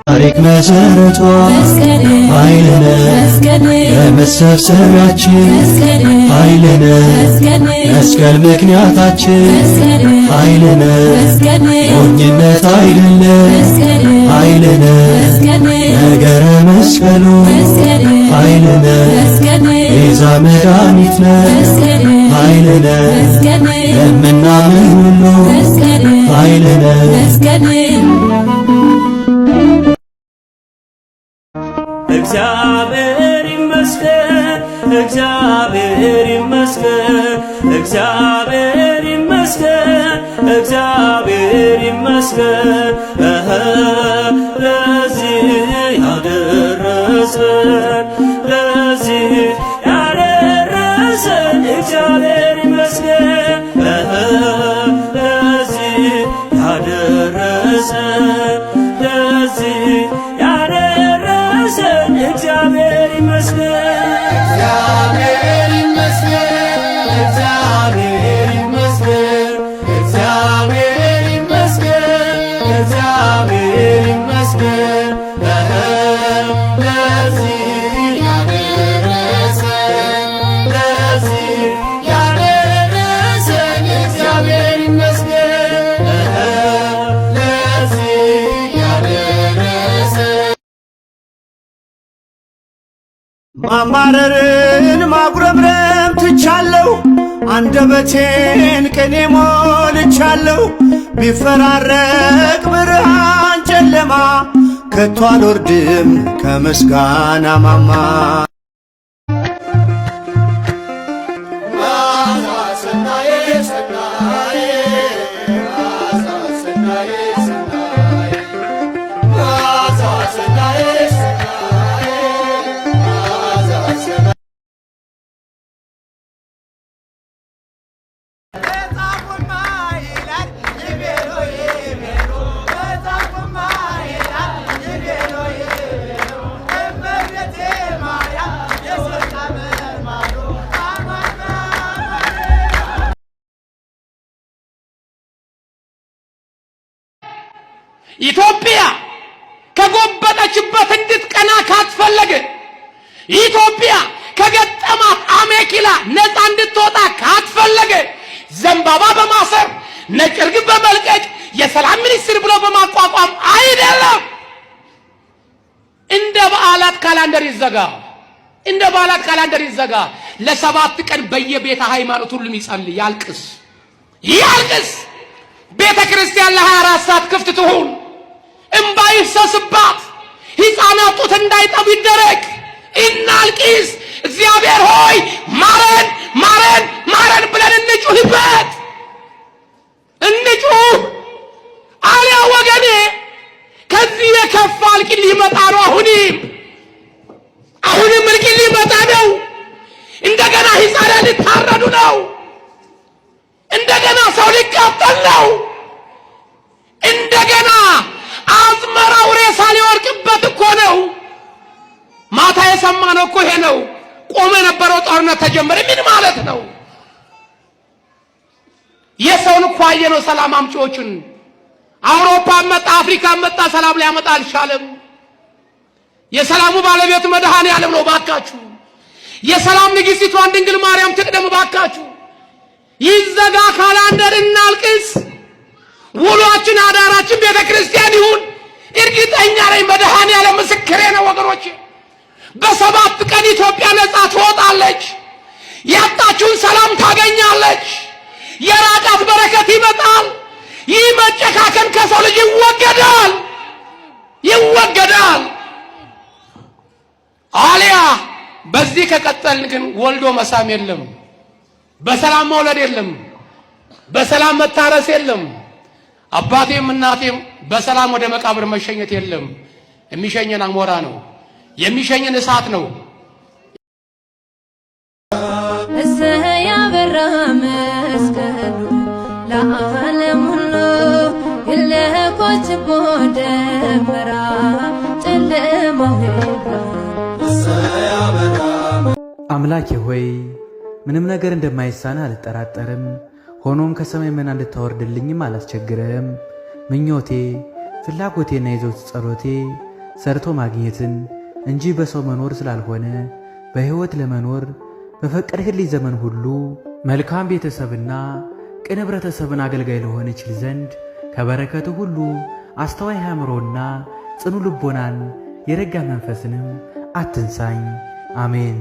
ታሪክ መሰረቷ ኃይልነ ለመሰብሰቢያችን ኃይልነ መስቀል ምክንያታችን ኃይልነ ሞኝነት አይደለም ኃይልነ ነገረ መስቀሉ ኃይልነ ቤዛ መድኃኒት ነው ኃይልነ ለምናምን ሁሉ ኃይልነ እግዚአብሔር ይመስገን እግዚአብሔር ይመስገን እግዚአብሔር ይመስገን እግዚአብሔር ይመስገን ለዚህ ያደረሰን ለዚህ ያደረሰን እግዚአብሔር ይመስገን ለዚህ ያደረሰን ለዚህ እግዚአብሔር ይመስገን እግዚአብሔር ይመስገን እግዚአብሔር ይመስገን እግዚአብሔር ይመስገን እግዚአብሔር ይመስገን ለዚህ ያደረሰን ለዚህ ያደረሰን እግዚአብሔር ይመስገን ለዚህ ያደረሰን ማማረርን ማጉረምረም ትቻለሁ አንደበቴን ቅኔ ሞልቻለሁ ቢፈራረቅ ብርሃን ጨለማ ከቶ አልወርድም ከምስጋና ማማ ኢትዮጵያ ከጎበጠችበት እንድትቀና ካስፈለገ ኢትዮጵያ ከገጠማት አሜኪላ ነፃ እንድትወጣ ካስፈለገ ዘንባባ በማሰር ነጭ ርግብ በመልቀቅ የሰላም ሚኒስትር ብሎ በማቋቋም አይደለም። እንደ በዓላት ካላንደር ይዘጋ እንደ በዓላት ካላንደር ይዘጋ። ለሰባት ቀን በየቤተ ሃይማኖት ሁሉም ይጸልይ ያልቅስ ያልቅስ። ቤተ ክርስቲያን ለ24 ሰዓት ክፍት ትሁን። እምባ ይፍሰስባት። ሕፃናት ጡት እንዳይጠቡ ይደረግ። እናልቅስ። እግዚአብሔር ሆይ ማረን ማረን ማረን ብለን እንጩህበት እንጩህ። አሊያ ወገኔ ከዚህ የከፋ እልቂት ሊመጣ ነው። አሁንም እልቂት ሊመጣ ነው። እንደገና ሕፃናት ሊታረዱ ነው። እንደገና ሰው ሊቃጠል ነው። እንደገና አዝመራው ሬሳ ሊወርቅበት እኮ ነው። ማታ የሰማነው እኮ ይሄ ነው። ቆመ የነበረው ጦርነት ተጀመረ። ምን ማለት ነው? የሰውን እኮ አየነው። ሰላም አምጪዎችን አውሮፓ መጣ፣ አፍሪካ መጣ፣ ሰላም ሊያመጣ አልቻለም። የሰላሙ ባለቤት መድኃኔዓለም ነው። ባካችሁ የሰላም ንግሥቲቷን ድንግል ማርያም ትቅደም ባካችሁ። ይዘጋ ካላንደር፣ እናልቅስ። ውሏችን አዳራችን ቤተ ክርስቲያን ይሁን። እርግጠኛ ነኝ መድኃኔዓለም ምስክሬ ነው ወገኖች። በሰባት ቀን ኢትዮጵያ ነጻ ትወጣለች። ያጣችውን ሰላም ታገኛለች። የራቃት በረከት ይመጣል። ይህ መጨካከን ከሰው ልጅ ይወገዳል ይወገዳል። አሊያ በዚህ ከቀጠልን ግን ወልዶ መሳም የለም፣ በሰላም መውለድ የለም፣ በሰላም መታረስ የለም። አባቴም እናቴም በሰላም ወደ መቃብር መሸኘት የለም። የሚሸኘን አሞራ ነው፣ የሚሸኘን እሳት ነው። እሰይ አበራ መስቀሉ ለዓለም ሁሉ ይለኮችቦ ደመራ ጨለማው ይብራ። እሰይ አበራ አምላኬ ሆይ ምንም ነገር እንደማይሳና አልጠራጠርም። ሆኖም ከሰማይ መና እንድታወርድልኝም አላስቸግርም። ምኞቴ ፍላጎቴና የዘወትር ጸሎቴ ሰርቶ ማግኘትን እንጂ በሰው መኖር ስላልሆነ በሕይወት ለመኖር በፈቀድህልኝ ዘመን ሁሉ መልካም ቤተሰብና ቅን ኅብረተሰብን አገልጋይ ልሆን እችል ዘንድ ከበረከቱ ሁሉ አስተዋይ አእምሮና ጽኑ ልቦናን የረጋ መንፈስንም አትንሳኝ። አሜን።